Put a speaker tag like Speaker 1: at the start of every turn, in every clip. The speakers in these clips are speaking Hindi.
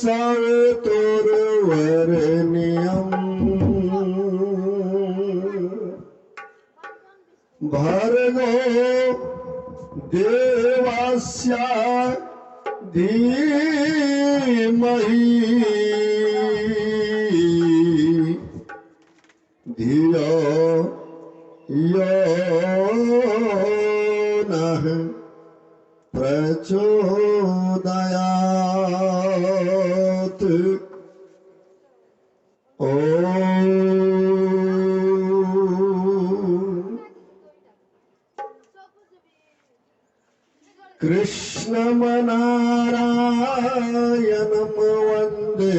Speaker 1: सवितुर्वरेण्यं भर्गो देवस्य धीमहि धियो यो नः प्रचोदयात्। ओम कृष्णं नारायणं वन्दे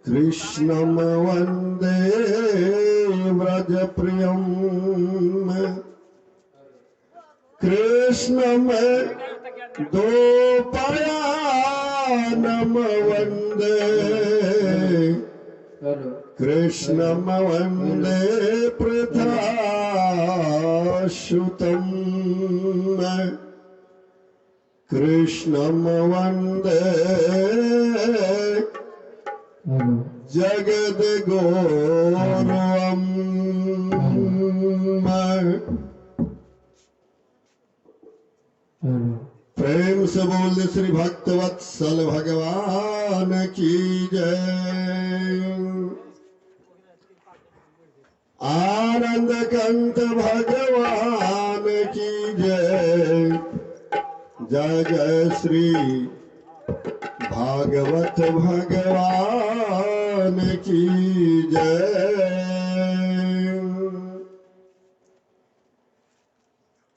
Speaker 1: कृष्णं वन्दे व्रजप्रियं कृष्णं द्वैपायनं वन्दे कृष्णं वन्दे पृथासुतं कृष्णं वन्दे जगद्गुरुम्। प्रेम से बोल श्री भक्तवत्सल भगवान की जय। आनंद कंठ भगवान की जय। जय जय श्री भागवत भगवान की जय।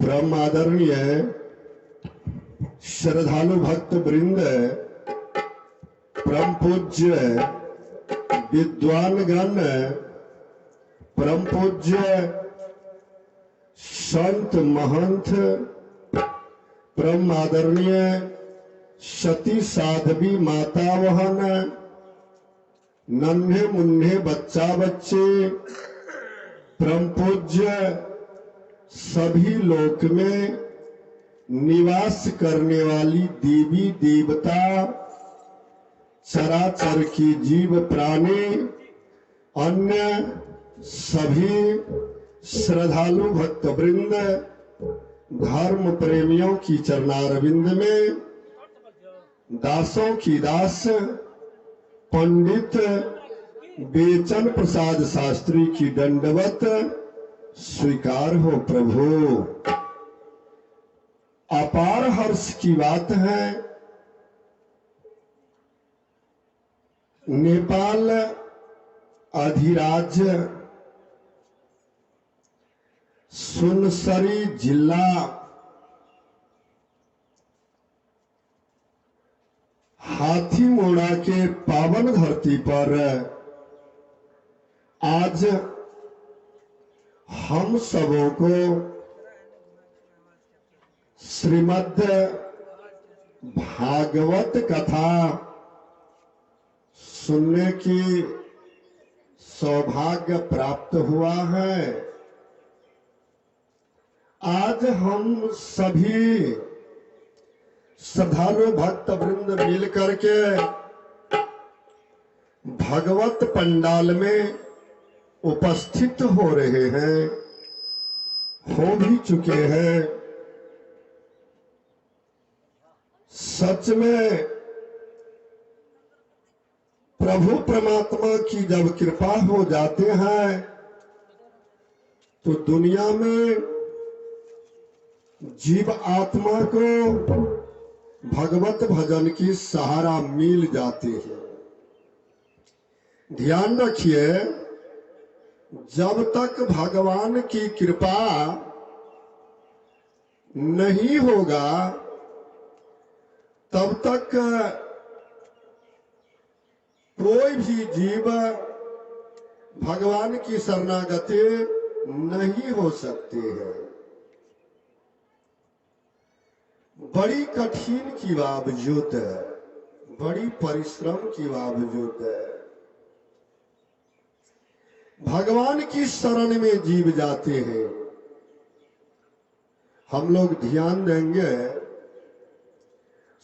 Speaker 1: परम आदरणीय श्रद्धालु भक्त वृंद, परम पूज्य विद्वान गण, परम पूज्य संत महंत, परम आदरणीय सती साध्वी माता वहन, नन्हे मुन्ने बच्चा बच्चे, परम पूज्य सभी लोक में निवास करने वाली देवी देवता, चराचर की जीव प्राणी, अन्य सभी श्रद्धालु भक्त वृंद, धर्म प्रेमियों की चरणारविंद में दासों की दास, पंडित बेचन प्रसाद शास्त्री की दंडवत स्वीकार हो प्रभु। अपार हर्ष की बात है, नेपाल अधिराज्य सुनसरी जिला हाथीमोड़ा के पावन धरती पर आज हम सबों को श्रीमद् भागवत कथा सुनने की सौभाग्य प्राप्त हुआ है। आज हम सभी श्रद्धालु भक्त वृंद मिल करके भगवत पंडाल में उपस्थित हो रहे हैं, हो भी चुके हैं। सच में प्रभु परमात्मा की जब कृपा हो जाते हैं तो दुनिया में जीव आत्मा को भगवत भजन की सहारा मिल जाती है। ध्यान रखिए, जब तक भगवान की कृपा नहीं होगा तब तक कोई भी जीव भगवान की शरणागति नहीं हो सकती है। बड़ी कठिन की बावजूद, बड़ी परिश्रम की बावजूद भगवान की शरण में जीव जाते हैं। हम लोग ध्यान देंगे,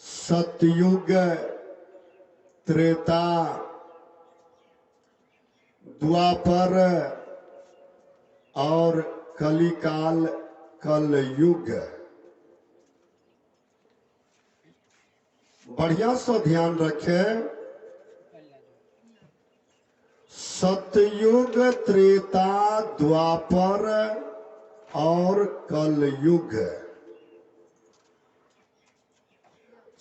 Speaker 1: सतयुग त्रेता, द्वापर और कलिकाल, कलयुग। बढ़िया से ध्यान रखें, सतयुग, त्रेता, द्वापर और कलयुग,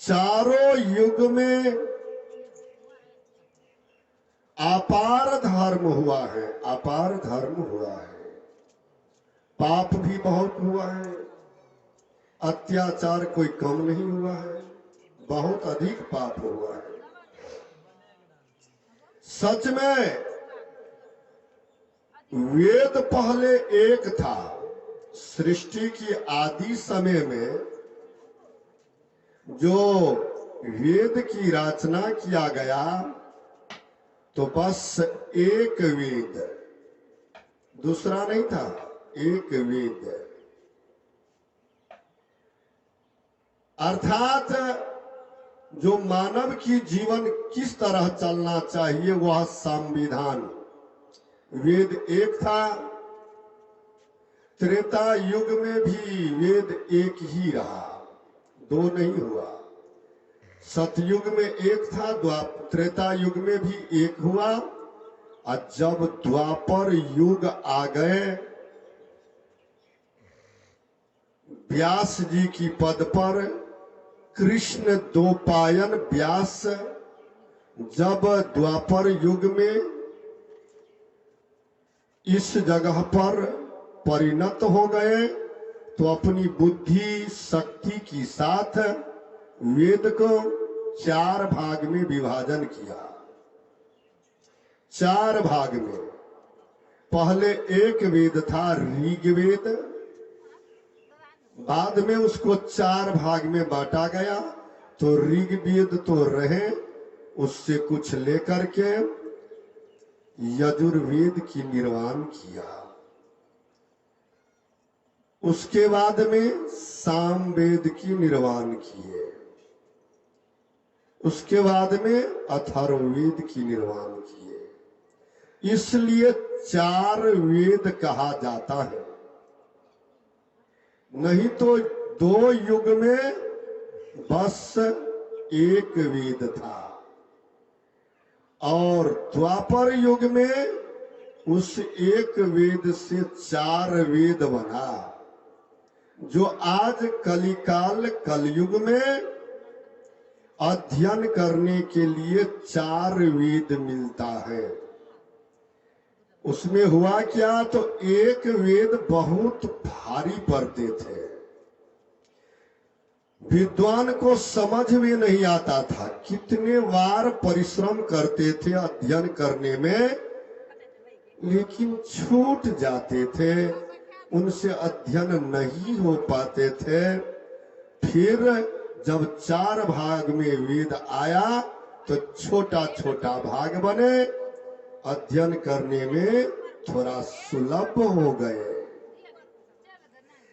Speaker 1: चारों युग में अपार धर्म हुआ है, अपार धर्म हुआ है। पाप भी बहुत हुआ है, अत्याचार कोई कम नहीं हुआ है, बहुत अधिक पाप हुआ है। सच में वेद पहले एक था। सृष्टि की आदि समय में जो वेद की रचना किया गया तो बस एक वेद, दूसरा नहीं था, एक वेद। अर्थात जो मानव की जीवन किस तरह चलना चाहिए वह संविधान, वेद एक था। त्रेता युग में भी वेद एक ही रहा, दो नहीं हुआ। सतयुग में एक था, त्रेता युग में भी एक हुआ, और जब द्वापर युग आ गए, व्यास जी की पद पर कृष्ण द्वैपायन व्यास जब द्वापर युग में इस जगह पर परिणत हो गए तो अपनी बुद्धि शक्ति के साथ वेद को 4 भाग में विभाजन किया। 4 भाग में पहले एक वेद था ऋग्वेद, बाद में उसको 4 भाग में बांटा गया। तो ऋग्वेद तो रहे, उससे कुछ लेकर के यजुर्वेद की निर्माण किया। उसके बाद में सामवेद की निर्माण किए, उसके बाद में अथर्ववेद की निर्माण किए। इसलिए 4 वेद कहा जाता है। नहीं तो 2 युग में बस एक वेद था, और द्वापर युग में उस एक वेद से 4 वेद बना। जो आज कलिकाल कलयुग में अध्ययन करने के लिए 4 वेद मिलता है। उसमें हुआ क्या, तो एक वेद बहुत भारी पड़ते थे, विद्वान को समझ में नहीं आता था। कितने बार परिश्रम करते थे अध्ययन करने में, लेकिन छूट जाते थे, उनसे अध्ययन नहीं हो पाते थे। फिर जब 4 भाग में वेद आया तो छोटा छोटा भाग बने, अध्ययन करने में थोड़ा सुलभ हो गए।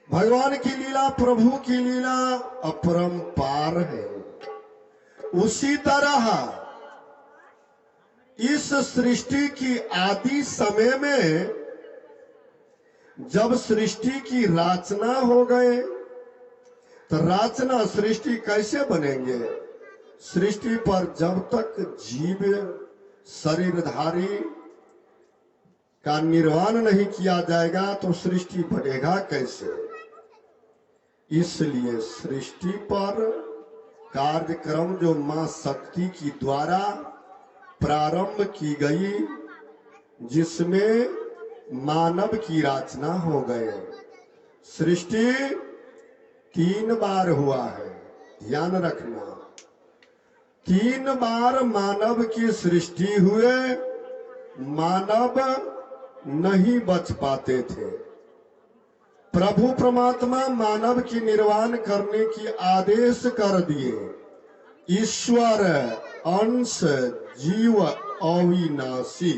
Speaker 1: भगवान की लीला, प्रभु की लीला अपरंपार है। उसी तरह इस सृष्टि की आदि समय में जब सृष्टि की रचना हो गए तो रचना सृष्टि कैसे बनेंगे। सृष्टि पर जब तक जीव शरीरधारी का निर्माण नहीं किया जाएगा तो सृष्टि बनेगा कैसे। इसलिए सृष्टि पर कार्यक्रम जो मां शक्ति की द्वारा प्रारंभ की गई, जिसमें मानव की रचना हो गए। सृष्टि 3 बार हुआ है, ध्यान रखना। 3 बार मानव की सृष्टि हुए, मानव नहीं बच पाते थे। प्रभु परमात्मा मानव की निर्वाण करने की आदेश कर दिए। ईश्वर अंश जीव अविनाशी,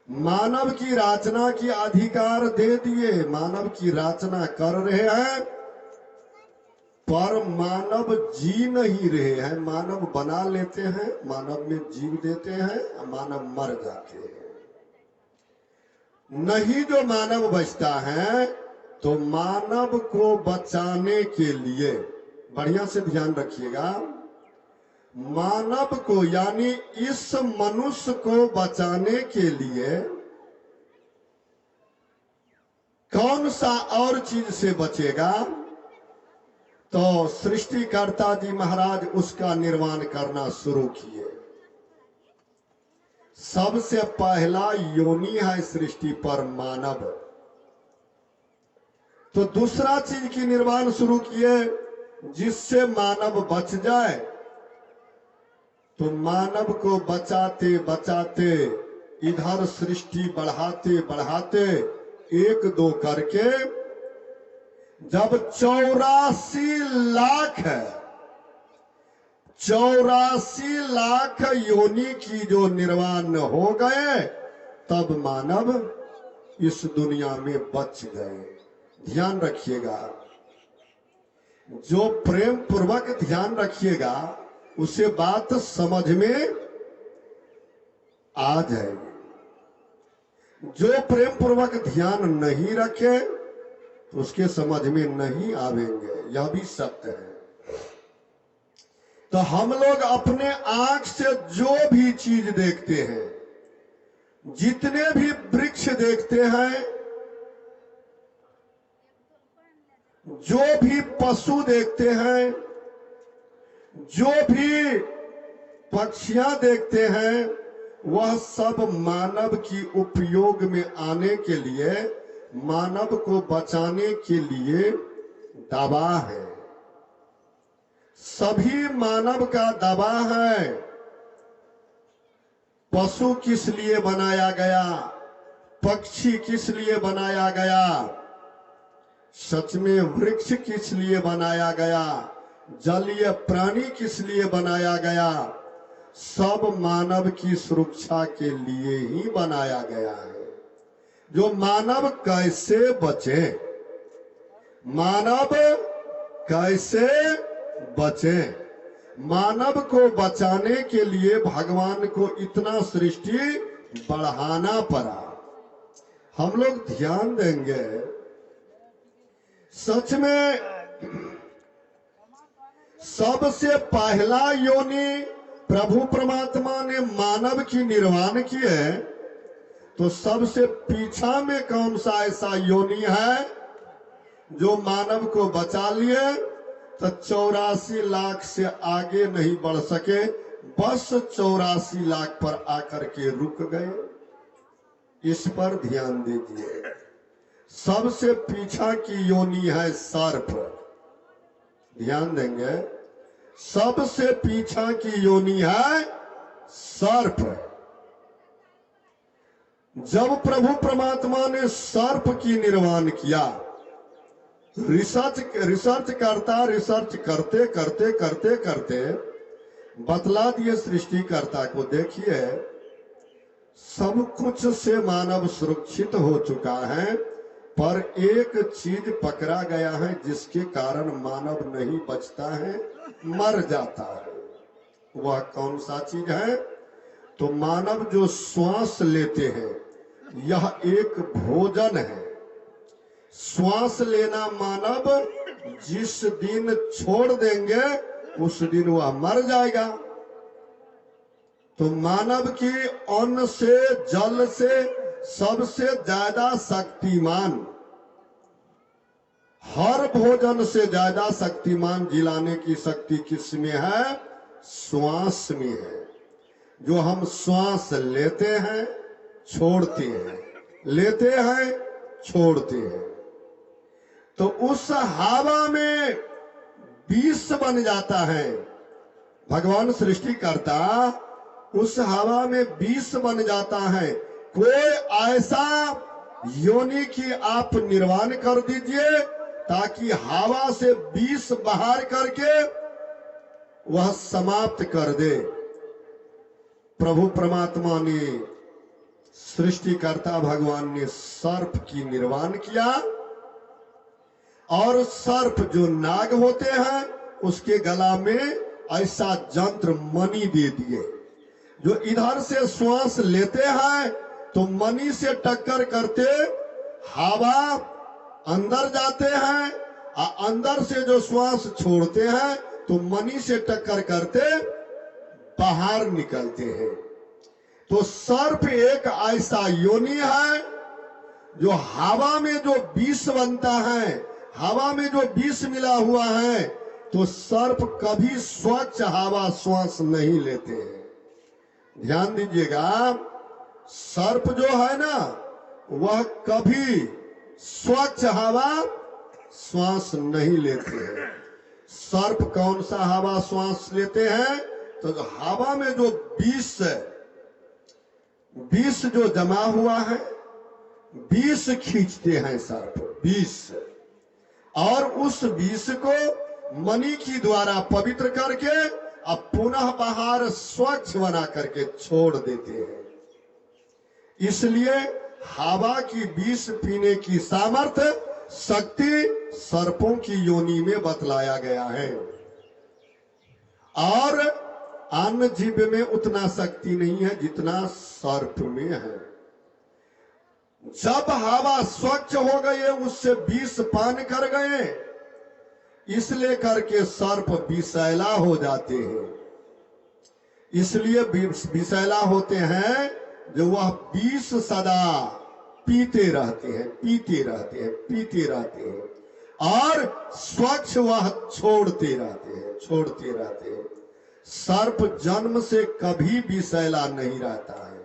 Speaker 1: मानव की रचना की अधिकार दे दिए। मानव की रचना कर रहे हैं, पर मानव जी नहीं रहे हैं। मानव बना लेते हैं, मानव में जीव देते हैं, मानव मर जाते हैं। नहीं जो मानव बचता है, तो मानव को बचाने के लिए, बढ़िया से ध्यान रखिएगा, मानव को यानी इस मनुष्य को बचाने के लिए कौन सा और चीज से बचेगा? तो सृष्टिकर्ता जी महाराज उसका निर्माण करना शुरू किए। सबसे पहला योनि है सृष्टि पर मानव। तो दूसरा चीज की निर्माण शुरू किए जिससे मानव बच जाए। तो मानव को बचाते बचाते इधर सृष्टि बढ़ाते बढ़ाते एक दो करके जब 84 लाख है, 84 लाख योनि की जो निर्माण हो गए, तब मानव इस दुनिया में बच गए। ध्यान रखिएगा, जो प्रेम पूर्वक ध्यान रखिएगा उसे बात समझ में आ जाएगी। जो प्रेम पूर्वक ध्यान नहीं रखे तो उसके समझ में नहीं आवेंगे, यह भी सत्य है। तो हम लोग अपने आंख से जो भी चीज देखते हैं, जितने भी वृक्ष देखते हैं, जो भी पशु देखते हैं, जो भी पक्षियां देखते हैं, वह सब मानव की उपयोग में आने के लिए, मानव को बचाने के लिए दवा है। सभी मानव का दवा है। पशु किस लिए बनाया गया, पक्षी किस लिए बनाया गया, सच में वृक्ष किस लिए बनाया गया, जलीय प्राणी किस लिए बनाया गया, सब मानव की सुरक्षा के लिए ही बनाया गया है। जो मानव कैसे बचे, मानव कैसे बचे, मानव को बचाने के लिए भगवान को इतना सृष्टि बढ़ाना पड़ा। हम लोग ध्यान देंगे, सच में सबसे पहला योनि प्रभु परमात्मा ने मानव की निर्माण की है, तो सबसे पीछा में कौन सा ऐसा योनि है जो मानव को बचा लिए? तो 84 लाख से आगे नहीं बढ़ सके, बस 84 लाख पर आकर के रुक गए। इस पर ध्यान दीजिए। सबसे पीछा की योनि है सर्प। ध्यान देंगे, सबसे पीछा की योनि है सर्प। जब प्रभु परमात्मा ने सर्प की निर्माण किया, रिसर्च करते करते बतला दिए सृष्टिकर्ता को, देखिए सब कुछ से मानव सुरक्षित हो चुका है, पर एक चीज पकड़ा गया है जिसके कारण मानव नहीं बचता है, मर जाता है। वह कौन सा चीज है? तो मानव जो श्वास लेते हैं, यह एक भोजन है। श्वास लेना मानव जिस दिन छोड़ देंगे उस दिन वह मर जाएगा। तो मानव की अन्न से, जल से सबसे ज्यादा शक्तिमान, हर भोजन से ज्यादा शक्तिमान जिलाने की शक्ति किसमें है? श्वास में है। जो हम श्वास लेते हैं, छोड़ते हैं, लेते हैं, छोड़ते हैं, तो उस हवा में विष बन जाता है। भगवान सृष्टिकर्ता उस हवा में विष बन जाता है। कोई ऐसा योनि की आप निर्माण कर दीजिए ताकि हवा से विष बाहर करके वह समाप्त कर दे। प्रभु परमात्मा ने, सृष्टिकर्ता भगवान ने सर्प की निर्माण किया और सर्प जो नाग होते हैं उसके गला में ऐसा जंत्र मणि दे दिए, जो इधर से श्वास लेते हैं तो मणि से टक्कर करते हवा अंदर जाते हैं, और अंदर से जो श्वास छोड़ते हैं तो मणि से टक्कर करते बाहर निकलते हैं। तो सर्प एक ऐसा योनि है जो हवा में जो विष बनता है, हवा में जो विष मिला हुआ है, तो सर्प कभी स्वच्छ हवा श्वास नहीं लेते हैं। ध्यान दीजिएगा, सर्प जो है ना वह कभी स्वच्छ हवा श्वास नहीं लेते हैं। सर्प कौन सा हवा श्वास लेते हैं? तो हवा में जो विष जो जमा हुआ है, विष खींचते हैं सर्प, विष, और उस विष को मणि की द्वारा पवित्र करके अब पुनः बाहर स्वच्छ बना करके छोड़ देते हैं। इसलिए हवा की विष पीने की सामर्थ्य, शक्ति सर्पों की योनि में बतलाया गया है, और अन्य जीव में उतना शक्ति नहीं है जितना सर्प में है। जब हवा स्वच्छ हो गए, उससे विष पान कर गए, इसलिए करके सर्प विषैला हो जाते हैं। इसलिए विषैला होते हैं जो वह विष सदा पीते रहते हैं, पीते रहते हैं, पीते रहते हैं, और स्वच्छ वह छोड़ते रहते हैं, छोड़ते रहते हैं। सर्प जन्म से कभी विषैला नहीं रहता है।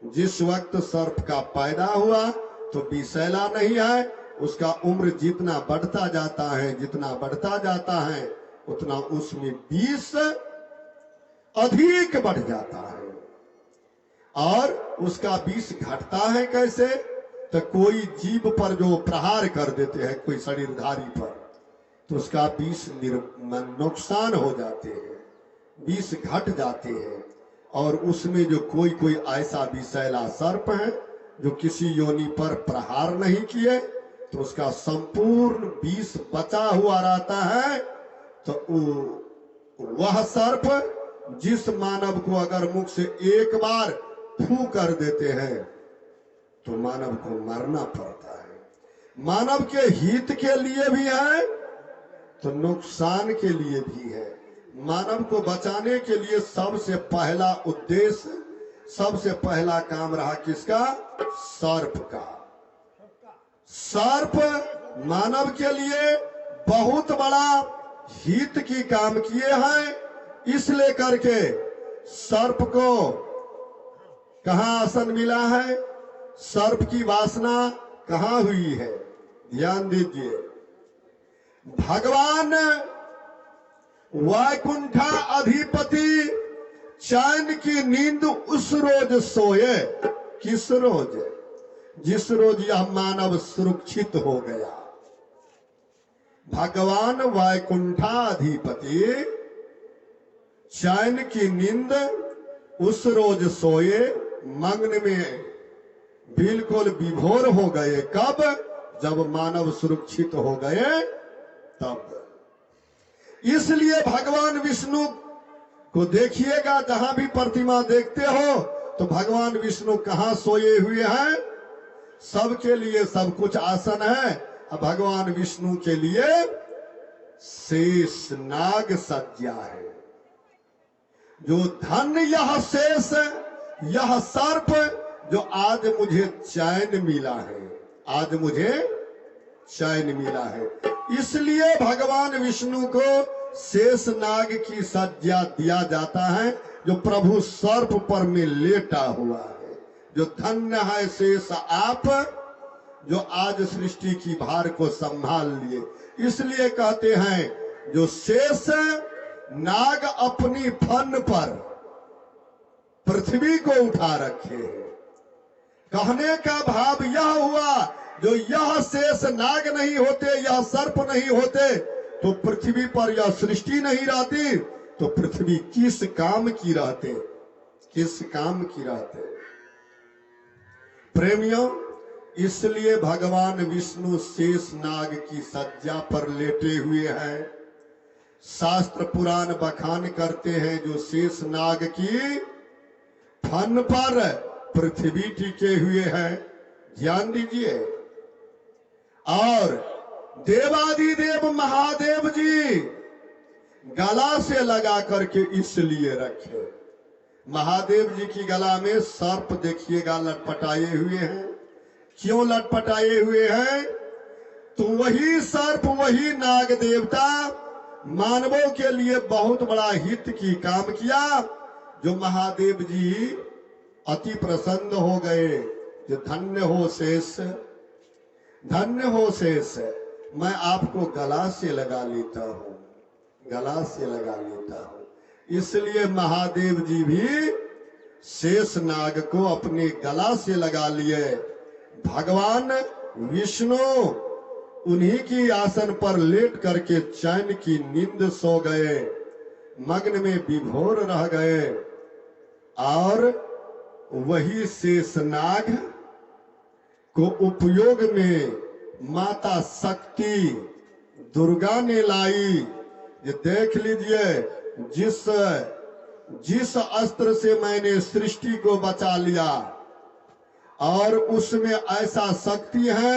Speaker 1: जिस वक्त सर्प का पैदा हुआ तो विषैला नहीं है, उसका उम्र जितना बढ़ता जाता है, जितना बढ़ता जाता है, उतना उसमें विष अधिक बढ़ जाता है। और उसका विष घटता है कैसे? तो कोई जीव पर जो प्रहार कर देते हैं, कोई शरीरधारी पर, तो उसका विष नुकसान हो जाते हैं, विष घट जाते हैं। और उसमें जो कोई ऐसा विषैला सर्प है जो किसी योनि पर प्रहार नहीं किए, तो उसका संपूर्ण विष बचा हुआ रहता है। तो वह सर्प जिस मानव को अगर मुख से एक बार फू कर देते हैं तो मानव को मरना पड़ता है। मानव के हित के लिए भी है तो नुकसान के लिए भी है। मानव को बचाने के लिए सबसे पहला उद्देश्य, सबसे पहला काम रहा किसका? सर्प का। सर्प मानव के लिए बहुत बड़ा हित की काम किए हैं, इसलिए करके सर्प को कहां आसन मिला है, सर्प की वासना कहां हुई है? ध्यान दीजिए, भगवान वैकुंठा अधिपति चैन की नींद उस रोज सोए। किस रोज? जिस रोज यह मानव सुरक्षित हो गया। भगवान वैकुंठा अधिपति चैन की नींद उस रोज सोए, मग्न में बिल्कुल विभोर हो गए। कब? जब मानव सुरक्षित हो गए तब। इसलिए भगवान विष्णु को देखिएगा, जहां भी प्रतिमा देखते हो तो भगवान विष्णु कहां सोए हुए हैं? सबके लिए सब कुछ आसन है। अब भगवान विष्णु के लिए शेष नाग सज्जा है। जो धन्य यह शेष, यह सर्प जो आज मुझे चैन मिला है, आज मुझे चैन मिला है। इसलिए भगवान विष्णु को शेष नाग की सज्जा दिया जाता है, जो प्रभु सर्प पर में लेटा हुआ है। जो धन्य है शेष आप, जो आज सृष्टि की भार को संभाल लिए। इसलिए कहते हैं जो शेष नाग अपनी फन पर पृथ्वी को उठा रखे हैं। कहने का भाव यह हुआ, जो यह शेष नाग नहीं होते, यह सर्प नहीं होते, तो पृथ्वी पर यह सृष्टि नहीं रहती, तो पृथ्वी किस काम की रहते, किस काम की रहते। प्रेमियों, इसलिए भगवान विष्णु शेष नाग की सज्जा पर लेटे हुए हैं। शास्त्र पुराण बखान करते हैं जो शेष नाग की फन पर पृथ्वी टिके हुए हैं। ध्यान दीजिए। और देवादिदेव महादेव जी गला से लगा करके इसलिए रखे। महादेव जी की गला में सर्प देखिएगा लटपटाए हुए हैं। क्यों लटपटाए हुए हैं? तो वही सर्प, वही नाग देवता मानवों के लिए बहुत बड़ा हित की काम किया, जो महादेव जी अति प्रसन्न हो गए। जो धन्य हो शेष, धन्य हो शेष, मैं आपको गला से लगा लेता हूं, गला से लगा लेता हूं। इसलिए महादेव जी भी शेष नाग को अपने गला से लगा लिए। भगवान विष्णु उन्हीं की आसन पर लेट करके चैन की नींद सो गए, मग्न में विभोर रह गए। और वही शेष नाग को उपयोग में माता शक्ति दुर्गा ने लाई। ये देख लीजिए, जिस अस्त्र से मैंने सृष्टि को बचा लिया, और उसमें ऐसा शक्ति है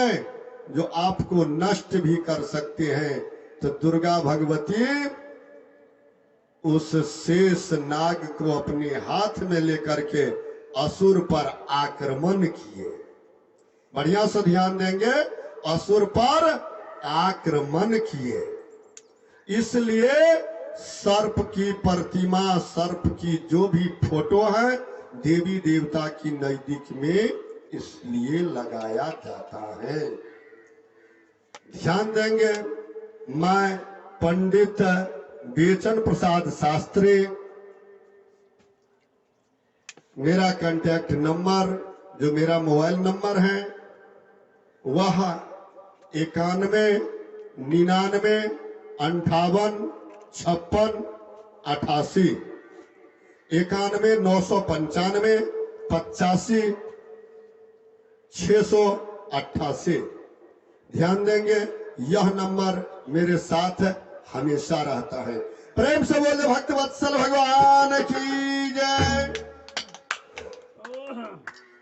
Speaker 1: जो आपको नष्ट भी कर सकते हैं। तो दुर्गा भगवती उस शेष नाग को अपने हाथ में लेकर के असुर पर आक्रमण किए। बढ़िया से ध्यान देंगे, असुर पर आक्रमण किए। इसलिए सर्प की प्रतिमा, सर्प की जो भी फोटो है देवी देवता की नजदीक में इसलिए लगाया जाता है। ध्यान देंगे। मैं पंडित बेचन प्रसाद शास्त्री, मेरा कांटेक्ट नंबर जो मेरा मोबाइल नंबर है वह 91 99 58 56 88, 91 995 85 688। ध्यान देंगे, यह नंबर मेरे साथ हमेशा रहता है। प्रेम से बोले भक्त वत्सल भगवान की जय।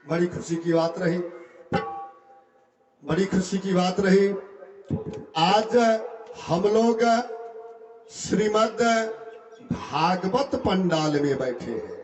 Speaker 1: बड़ी खुशी की बात रही, बड़ी खुशी की बात रही। आज हम लोग श्रीमद् भागवत पंडाल में बैठे हैं।